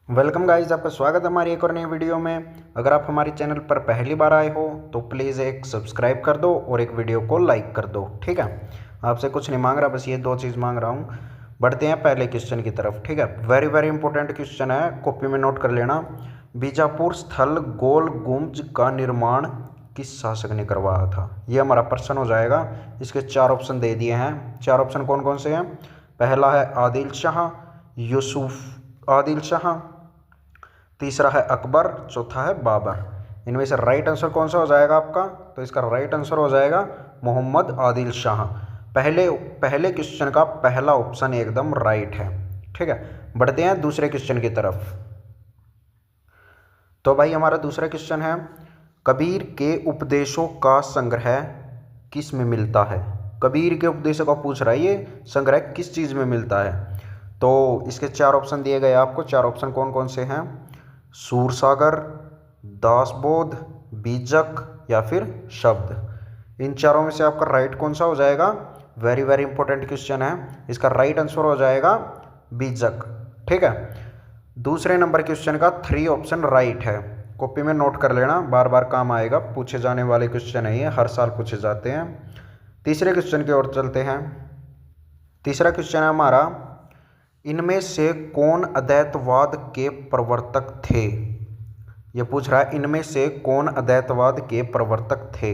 Welcome guys, आपका स्वागत है हमारी एक और नई वीडियो में। अगर आप हमारे चैनल पर पहली बार आए हो तो प्लीज़ एक सब्सक्राइब कर दो और एक वीडियो को लाइक कर दो। ठीक है, आपसे कुछ नहीं मांग रहा, बस ये दो चीज़ मांग रहा हूँ। बढ़ते हैं पहले क्वेश्चन की तरफ। ठीक है, वेरी वेरी इंपॉर्टेंट क्वेश्चन है, कॉपी में नोट कर लेना। बीजापुर स्थल गोल गुम्ज का निर्माण किस शासक ने करवाया था? ये हमारा प्रश्न हो जाएगा। इसके चार ऑप्शन दे दिए हैं। चार ऑप्शन कौन कौन से हैं? पहला है आदिल शाह, यूसुफ आदिल शाह, तीसरा है अकबर, चौथा है बाबर। इनमें से राइट आंसर कौन सा हो जाएगा आपका? तो इसका राइट आंसर हो जाएगा मोहम्मद आदिल शाह। पहले पहले क्वेश्चन का पहला ऑप्शन एकदम राइट है। ठीक है, बढ़ते हैं दूसरे क्वेश्चन की तरफ। तो भाई हमारा दूसरा क्वेश्चन है, कबीर के उपदेशों का संग्रह किस में मिलता है? कबीर के उपदेशों का पूछ रहा है, ये संग्रह किस चीज़ में मिलता है? तो इसके चार ऑप्शन दिए गए आपको। चार ऑप्शन कौन कौन से हैं? सूरसागर, दासबोध, बीजक या फिर शब्द। इन चारों में से आपका राइट कौन सा हो जाएगा? वेरी वेरी इंपॉर्टेंट क्वेश्चन है, इसका राइट आंसर हो जाएगा बीजक। ठीक है, दूसरे नंबर क्वेश्चन का 3 ऑप्शन राइट है। कॉपी में नोट कर लेना, बार बार काम आएगा, पूछे जाने वाले क्वेश्चन है ये, हर साल पूछे जाते हैं। तीसरे क्वेश्चन की ओर चलते हैं। तीसरा क्वेश्चन है हमारा, इनमें से कौन अद्वैतवाद के प्रवर्तक थे? ये पूछ रहा है, इनमें से कौन अद्वैतवाद के प्रवर्तक थे?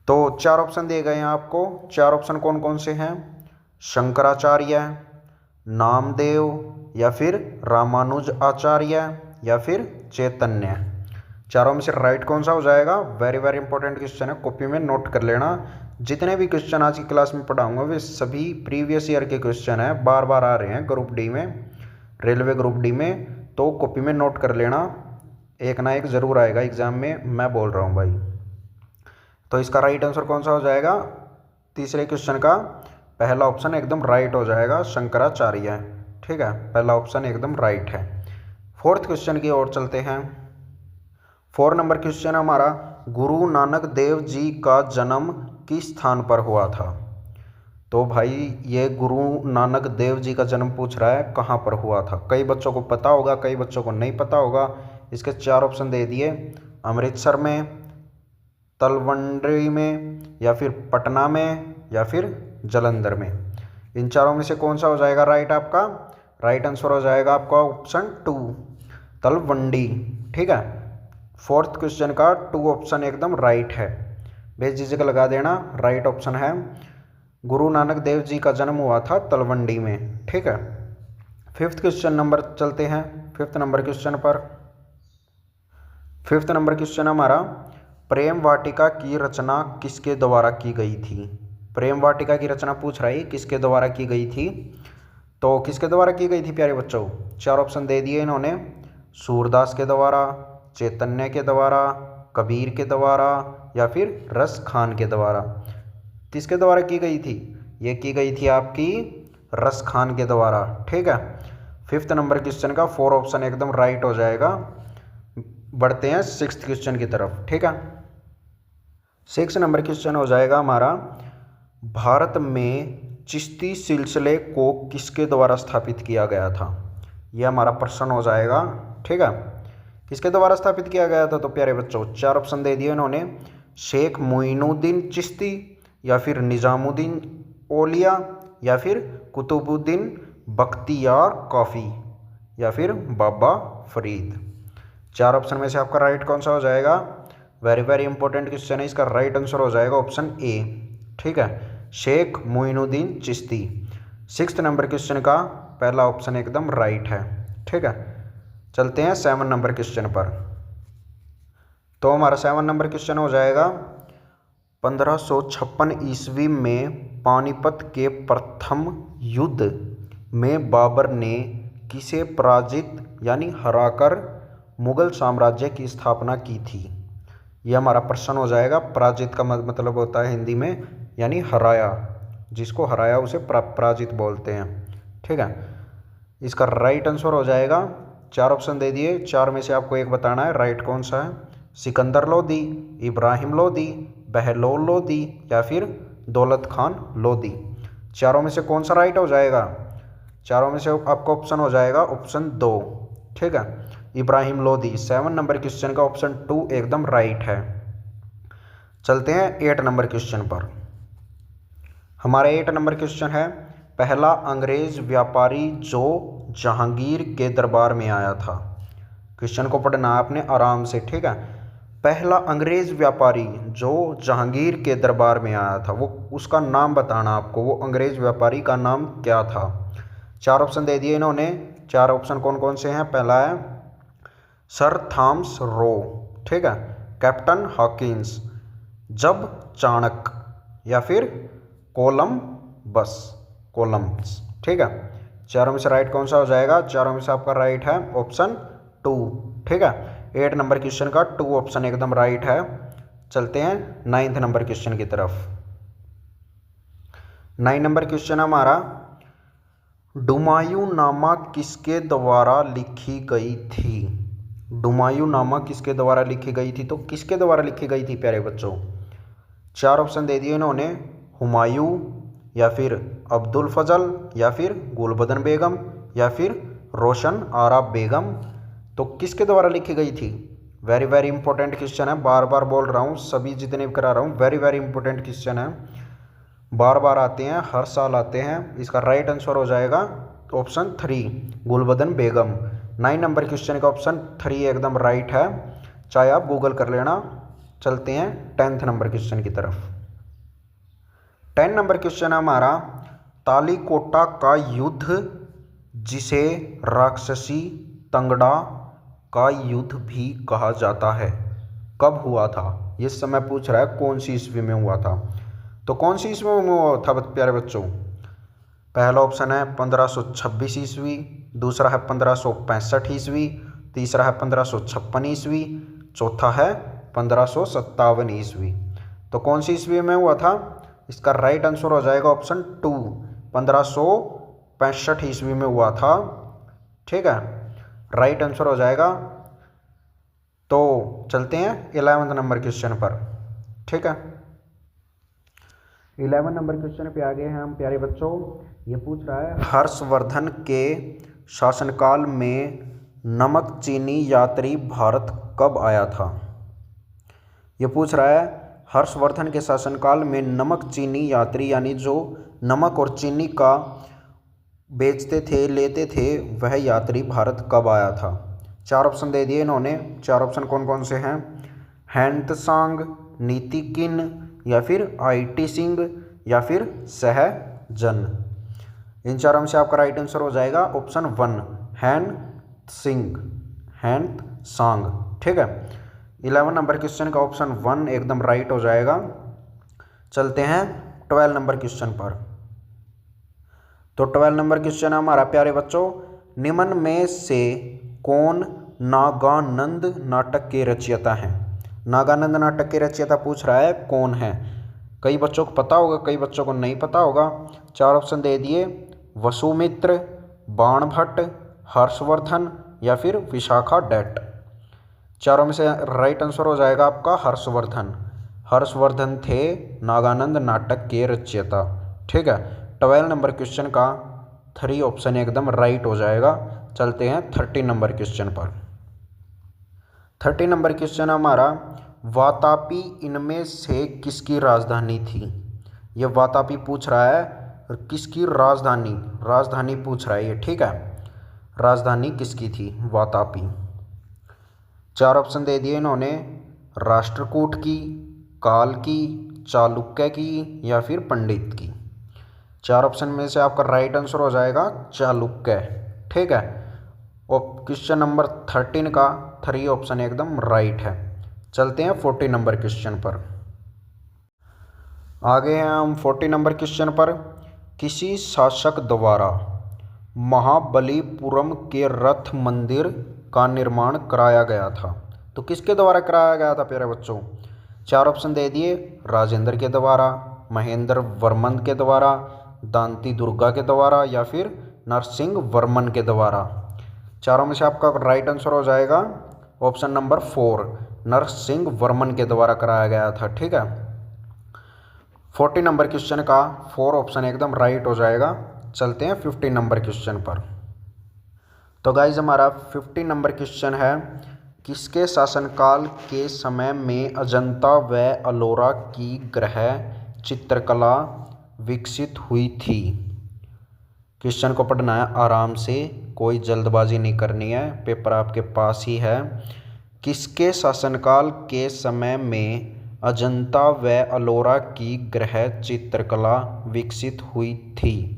तो चार ऑप्शन दिए गए हैं आपको। चार ऑप्शन कौन कौन से हैं? शंकराचार्य, नामदेव या फिर रामानुज आचार्य या फिर चैतन्य। चारों में से राइट कौन सा हो जाएगा? वेरी वेरी इंपॉर्टेंट क्वेश्चन है, कॉपी में नोट कर लेना। जितने भी क्वेश्चन आज की क्लास में पढ़ाऊंगा वे सभी प्रीवियस ईयर के क्वेश्चन हैं, बार बार आ रहे हैं ग्रुप डी में, रेलवे ग्रुप डी में। तो कॉपी में नोट कर लेना, एक ना एक ज़रूर आएगा एग्जाम में, मैं बोल रहा हूँ भाई। तो इसका राइट आंसर कौन सा हो जाएगा? तीसरे क्वेश्चन का पहला ऑप्शन एकदम राइट हो जाएगा, शंकराचार्य। ठीक है, पहला ऑप्शन एकदम राइट है। फोर्थ क्वेश्चन की ओर चलते हैं। 4 नंबर क्वेश्चन हमारा, गुरु नानक देव जी का जन्म किस स्थान पर हुआ था? तो भाई ये गुरु नानक देव जी का जन्म पूछ रहा है, कहाँ पर हुआ था? कई बच्चों को पता होगा, कई बच्चों को नहीं पता होगा। इसके चार ऑप्शन दे दिए, अमृतसर में, तलवंडी में या फिर पटना में या फिर जालंधर में। इन चारों में से कौन सा हो जाएगा राइट आपका? राइट आंसर हो जाएगा आपका ऑप्शन 2, तलवंडी। ठीक है, फोर्थ क्वेश्चन का 2 ऑप्शन एकदम राइट है, बेझिझक लगा देना, राइट ऑप्शन है। गुरु नानक देव जी का जन्म हुआ था तलवंडी में। ठीक है, फिफ्थ क्वेश्चन नंबर चलते हैं। फिफ्थ नंबर क्वेश्चन पर, फिफ्थ नंबर क्वेश्चन हमारा, प्रेम वाटिका की रचना किसके द्वारा की गई थी? प्रेम वाटिका की रचना पूछ रहा है, किसके द्वारा की गई थी? तो किसके द्वारा की गई थी प्यारे बच्चों? चार ऑप्शन दे दिए इन्होंने, सूरदास के द्वारा, चैतन्य के द्वारा, कबीर के द्वारा या फिर रस खान के द्वारा। किसके द्वारा की गई थी? ये की गई थी आपकी रस खान के द्वारा। ठीक है, फिफ्थ नंबर क्वेश्चन का 4 ऑप्शन एकदम राइट हो जाएगा। बढ़ते हैं सिक्स्थ क्वेश्चन की तरफ। ठीक है, सिक्स नंबर क्वेश्चन हो जाएगा हमारा, भारत में चिश्ती सिलसिले को किसके द्वारा स्थापित किया गया था? यह हमारा प्रश्न हो जाएगा। ठीक है, किसके द्वारा स्थापित किया गया था? तो प्यारे बच्चों चार ऑप्शन दे दिए इन्होंने, शेख मोइनुद्दीन चिश्ती या फिर निज़ामुद्दीन औलिया या फिर कुतुबुद्दीन बख्तियार काफ़ी या फिर बाबा फरीद। चार ऑप्शन में से आपका राइट कौन सा हो जाएगा? वेरी वेरी इंपॉर्टेंट क्वेश्चन है, इसका राइट आंसर हो जाएगा ऑप्शन ए। ठीक है, Sheikh Moinuddin Chishti. Sixth number question का पहला ऑप्शन एकदम राइट है। ठीक है, चलते हैं 7 नंबर क्वेश्चन पर। तो हमारा 7 नंबर क्वेश्चन हो जाएगा, 1556 ईस्वी में पानीपत के प्रथम युद्ध में बाबर ने किसे पराजित यानी हराकर मुगल साम्राज्य की स्थापना की थी? यह हमारा प्रश्न हो जाएगा। पराजित का मतलब होता है हिंदी में यानी हराया, जिसको हराया उसे पराजित बोलते हैं। ठीक है, इसका राइट आंसर हो जाएगा, चार ऑप्शन दे दिए, चार में से आपको एक बताना है राइट कौन सा है। सिकंदर लोदी, इब्राहिम लोदी, बहलोल लोदी या फिर दौलत खान लोदी। चारों में से कौन सा राइट हो जाएगा? चारों में से आपका ऑप्शन हो जाएगा ऑप्शन 2, ठीक है। इब्राहिम लोदी 7 नंबर क्वेश्चन का ऑप्शन 2 एकदम राइट है। चलते हैं 8 नंबर क्वेश्चन पर। हमारा 8 नंबर क्वेश्चन है, पहला अंग्रेज व्यापारी जो जहांगीर के दरबार में आया था। क्वेश्चन को पढ़ना आपने आराम से, ठीक है। पहला अंग्रेज व्यापारी जो जहांगीर के दरबार में आया था, वो उसका नाम बताना आपको, वो अंग्रेज व्यापारी का नाम क्या था। 4 ऑप्शन दे दिए इन्होंने। 4 ऑप्शन कौन कौन से हैं? पहला है सर थॉमस रो, ठीक है, कैप्टन हॉकिंस, जब चाणक्य, या फिर कोलम्बस, ठीक है। चारों में से राइट कौन सा हो जाएगा? चारों में से आपका राइट है ऑप्शन 2, ठीक है। 8 नंबर क्वेश्चन का 2 ऑप्शन एकदम राइट है। चलते हैं 9th नंबर क्वेश्चन की तरफ। 9 नंबर क्वेश्चन हमारा, हुमायूं नामा किसके द्वारा लिखी गई थी? हुमायूं नामा किसके द्वारा लिखी गई थी? तो किसके द्वारा लिखी गई थी प्यारे बच्चों? 4 ऑप्शन दे दिए इन्होंने, हुमायूं, या फिर अब्दुल फजल, या फिर गुलबदन बेगम, या फिर रोशन आरा बेगम। तो किसके द्वारा लिखी गई थी? वेरी वेरी इंपॉर्टेंट क्वेश्चन है, बार बार बोल रहा हूँ, सभी जितने भी करा रहा हूँ, वेरी वेरी इंपॉर्टेंट क्वेश्चन है, बार बार आते हैं, हर साल आते हैं। इसका राइट आंसर हो जाएगा ऑप्शन 3, गुलबदन बेगम। 9 नंबर क्वेश्चन का ऑप्शन 3 एकदम राइट है, चाहे आप गूगल कर लेना। चलते हैं 10th नंबर क्वेश्चन की तरफ। 10 नंबर क्वेश्चन है हमारा, तालीकोटा का युद्ध, जिसे राक्षसी तंगड़ा का युद्ध भी कहा जाता है, कब हुआ था? ये समय पूछ रहा है कौन सी ईस्वी में हुआ था। तो कौन सी ईस्वी में हुआ था प्यारे बच्चों? पहला ऑप्शन है 1526 ईस्वी, दूसरा है 1565 ईस्वी, तीसरा है 1556 ईस्वी, चौथा है 1557 ईस्वी। तो कौन सी ईस्वी में हुआ था? इसका राइट आंसर हो जाएगा ऑप्शन 2, 1565 ईस्वी में हुआ था, ठीक है, राइट आंसर हो जाएगा। तो चलते हैं 11th नंबर क्वेश्चन पर, ठीक है। 11 नंबर क्वेश्चन पे आ गए हैं हम प्यारे बच्चों। ये पूछ रहा है, हर्षवर्धन के शासनकाल में नमक चीनी यात्री भारत कब आया था? ये पूछ रहा है, हर्षवर्धन के शासनकाल में नमक चीनी यात्री, यानी जो नमक और चीनी का बेचते थे, लेते थे, वह यात्री भारत कब आया था? 4 ऑप्शन दे दिए इन्होंने। 4 ऑप्शन कौन कौन से हैं? हैंतसांग, नीतिकिन, या फिर IT सिंह, या फिर सहजन। इन चारों में से आपका राइट आंसर हो जाएगा ऑप्शन 1, हैंतसांग, ठीक है। 11 नंबर क्वेश्चन का ऑप्शन 1 एकदम राइट हो जाएगा। चलते हैं 12 नंबर क्वेश्चन पर। तो 12 नंबर क्वेश्चन हमारा प्यारे बच्चों, निम्न में से कौन नागानंद नाटक के रचयिता हैं? नागानंद नाटक के रचयिता पूछ रहा है कौन है। कई बच्चों को पता होगा, कई बच्चों को नहीं पता होगा। 4 ऑप्शन दे दिए, वसुमित्र, बाणभट्ट, हर्षवर्धन, या फिर विशाखा डैट। चारों में से राइट आंसर हो जाएगा आपका हर्षवर्धन। हर्षवर्धन थे नागानंद नाटक के रचयिता, ठीक है। 12 नंबर क्वेश्चन का 3 ऑप्शन एकदम राइट हो जाएगा। चलते हैं 13 नंबर क्वेश्चन पर। 13 नंबर क्वेश्चन हमारा, वातापी इनमें से किसकी राजधानी थी? ये वातापी पूछ रहा है किसकी राजधानी पूछ रहा है ये, ठीक है। राजधानी किसकी थी वातापी? 4 ऑप्शन दे दिए इन्होंने, राष्ट्रकूट की, काल की, चालुक्य की, या फिर पंडित की। 4 ऑप्शन में से आपका राइट आंसर हो जाएगा चालुक्य, ठीक है। और क्वेश्चन नंबर 13 का 3 ऑप्शन एकदम राइट है। चलते हैं 40 नंबर क्वेश्चन पर। आगे हैं हम 40 नंबर क्वेश्चन पर। किसी शासक द्वारा महाबलीपुरम के रथ मंदिर का निर्माण कराया गया था? तो किसके द्वारा कराया गया था प्यारे बच्चों? 4 ऑप्शन दे दिए, राजेंद्र के द्वारा, महेंद्र वर्मन के द्वारा, दांती दुर्गा के द्वारा, या फिर नरसिंह वर्मन के द्वारा। चारों में से आपका राइट आंसर हो जाएगा ऑप्शन नंबर 4, नरसिंह वर्मन के द्वारा कराया गया था, ठीक है। 40 नंबर क्वेश्चन का 4 ऑप्शन एकदम राइट हो जाएगा। चलते हैं 50 नंबर क्वेश्चन पर। तो गाइज हमारा 50 नंबर क्वेश्चन है, किसके शासनकाल के समय में अजंता व अलोरा की ग्रह चित्रकला विकसित हुई थी। क्वेश्चन को पढ़ना है आराम से, कोई जल्दबाजी नहीं करनी है, पेपर आपके पास ही है। किसके शासनकाल के समय में अजंता व अलोरा की ग्रह चित्रकला विकसित हुई थी।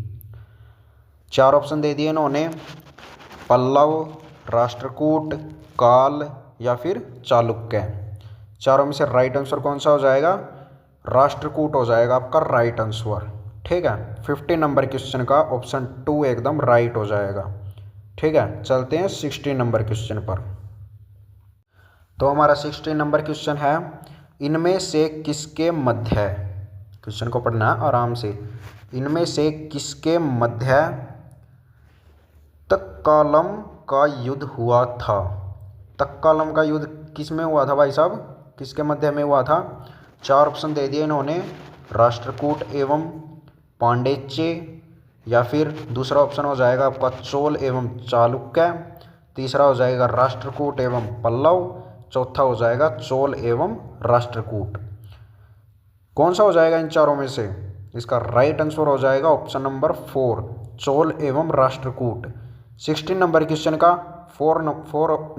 4 ऑप्शन दे दिए इन्होंने, पल्लव, राष्ट्रकूट, काल या फिर चालुक्य। चारों में से राइट आंसर कौन सा हो जाएगा? राष्ट्रकूट हो जाएगा आपका राइट आंसर। ठीक है, 50 नंबर क्वेश्चन का ऑप्शन 2 एकदम राइट हो जाएगा। ठीक है, चलते हैं 60 नंबर क्वेश्चन पर। तो हमारा 60 नंबर क्वेश्चन है, इनमें से किसके मध्य, क्वेश्चन को पढ़ना है आराम से, इनमें से किसके मध्य तक्कालम का युद्ध हुआ था। तक्कालम का युद्ध किस में हुआ था भाई साहब, किसके मध्य में हुआ था? 4 ऑप्शन दे दिए इन्होंने, राष्ट्रकूट एवं पांड्यच्य, या फिर दूसरा ऑप्शन हो जाएगा आपका चोल एवं चालुक्य, तीसरा हो जाएगा राष्ट्रकूट एवं पल्लव, चौथा हो जाएगा चोल एवं राष्ट्रकूट। कौन सा हो जाएगा इन चारों में से? इसका राइट आंसर हो जाएगा ऑप्शन नंबर 4, चोल एवं राष्ट्रकूट। 16 नंबर क्वेश्चन का 4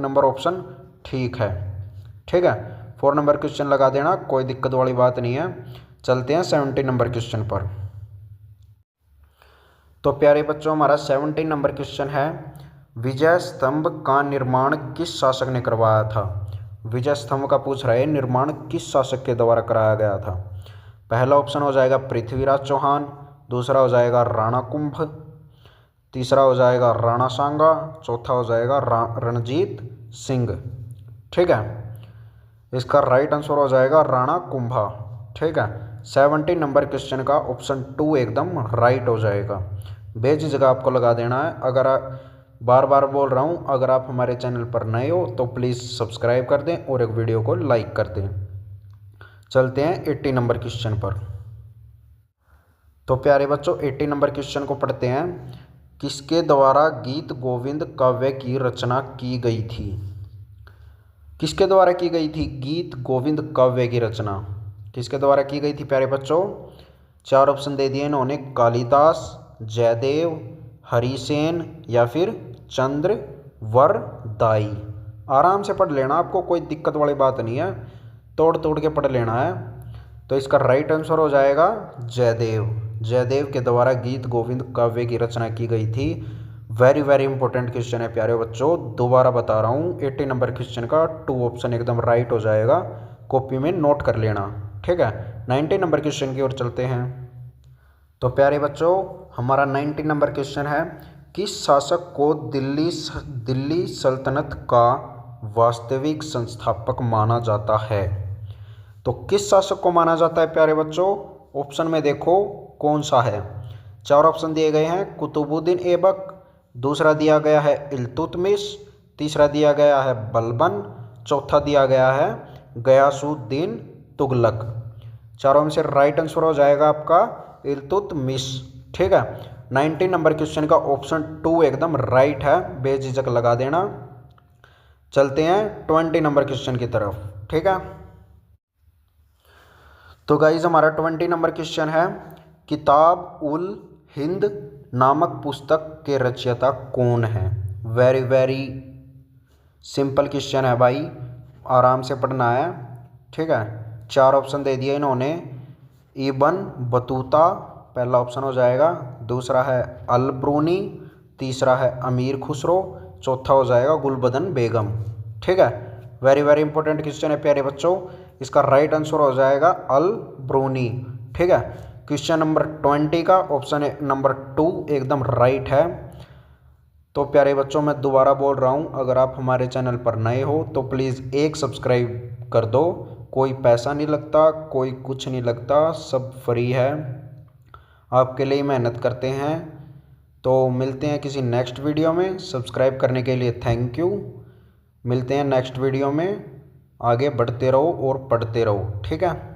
नंबर ऑप्शन ठीक है। ठीक है, 4 नंबर क्वेश्चन लगा देना, कोई दिक्कत वाली बात नहीं है। चलते हैं 70 नंबर क्वेश्चन पर। तो प्यारे बच्चों हमारा 70 नंबर क्वेश्चन है, विजय स्तंभ का निर्माण किस शासक ने करवाया था। विजय स्तंभ का पूछ रहा है, निर्माण किस शासक के द्वारा कराया गया था। पहला ऑप्शन हो जाएगा पृथ्वीराज चौहान, दूसरा हो जाएगा राणा कुंभ, तीसरा हो जाएगा राणा सांगा, चौथा हो जाएगा रणजीत सिंह। ठीक है, इसका राइट आंसर हो जाएगा राणा कुंभा। ठीक है, 70 नंबर क्वेश्चन का ऑप्शन 2 एकदम राइट हो जाएगा। बेझिझक आपको लगा देना है। अगर बार बार बोल रहा हूँ, अगर आप हमारे चैनल पर नए हो तो प्लीज़ सब्सक्राइब कर दें और एक वीडियो को लाइक कर दें। चलते हैं 80 नंबर क्वेश्चन पर। तो प्यारे बच्चों 80 नंबर क्वेश्चन को पढ़ते हैं, किसके द्वारा गीत गोविंद काव्य की रचना की गई थी। किसके द्वारा की गई थी गीत गोविंद काव्य की रचना, किसके द्वारा की गई थी प्यारे बच्चों? 4 ऑप्शन दे दिए इन्होंने, कालिदास, जयदेव, हरिसेन या फिर चंद्रवरदाई। आराम से पढ़ लेना, आपको कोई दिक्कत वाली बात नहीं है, तोड़ तोड़ के पढ़ लेना है। तो इसका राइट आंसर हो जाएगा जयदेव। जयदेव के द्वारा गीत गोविंद काव्य की रचना की गई थी। वेरी वेरी इंपॉर्टेंट क्वेश्चन है प्यारे बच्चों, दोबारा बता रहा हूँ, 80 नंबर क्वेश्चन का 2 ऑप्शन एकदम राइट हो जाएगा, कॉपी में नोट कर लेना। ठीक है, 90 नंबर क्वेश्चन की ओर चलते हैं। तो प्यारे बच्चों हमारा 90 नंबर क्वेश्चन है, किस शासक को दिल्ली सल्तनत का वास्तविक संस्थापक माना जाता है। तो किस शासक को माना जाता है प्यारे बच्चों? ऑप्शन में देखो कौन सा है। 4 ऑप्शन दिए गए हैं, कुतुबुद्दीन ऐबक, दूसरा दिया गया है इल्तुतमिश, तीसरा दिया गया है बलबन, चौथा दिया गया है गयासुद्दीन तुगलक। चारों में से राइट आंसर हो जाएगा आपका इल्तुतमिश। ठीक है, 90 नंबर क्वेश्चन का ऑप्शन 2 एकदम राइट है, बेझिझक लगा देना। चलते हैं 20 नंबर क्वेश्चन की तरफ। ठीक है, तो गाइज हमारा 20 नंबर क्वेश्चन है, किताब उल हिंद नामक पुस्तक के रचयिता कौन है। वेरी वेरी सिंपल क्वेश्चन है भाई, आराम से पढ़ना है। ठीक है, 4 ऑप्शन दे दिए इन्होंने, इब्न बतूता पहला ऑप्शन हो जाएगा, दूसरा है अल ब्रूनी, तीसरा है अमीर खुसरो, चौथा हो जाएगा गुलबदन बेगम। ठीक है, वेरी वेरी इंपॉर्टेंट क्वेश्चन है प्यारे बच्चों, इसका राइट आंसर हो जाएगा अल ब्रूनी। ठीक है, क्वेश्चन नंबर 20 का ऑप्शन नंबर 2 एकदम राइट है। तो प्यारे बच्चों मैं दोबारा बोल रहा हूँ, अगर आप हमारे चैनल पर नए हो तो प्लीज़ एक सब्सक्राइब कर दो, कोई पैसा नहीं लगता, कोई कुछ नहीं लगता, सब फ्री है, आपके लिए मेहनत करते हैं। तो मिलते हैं किसी नेक्स्ट वीडियो में, सब्सक्राइब करने के लिए थैंक यू। मिलते हैं नेक्स्ट वीडियो में, आगे बढ़ते रहो और पढ़ते रहो। ठीक है।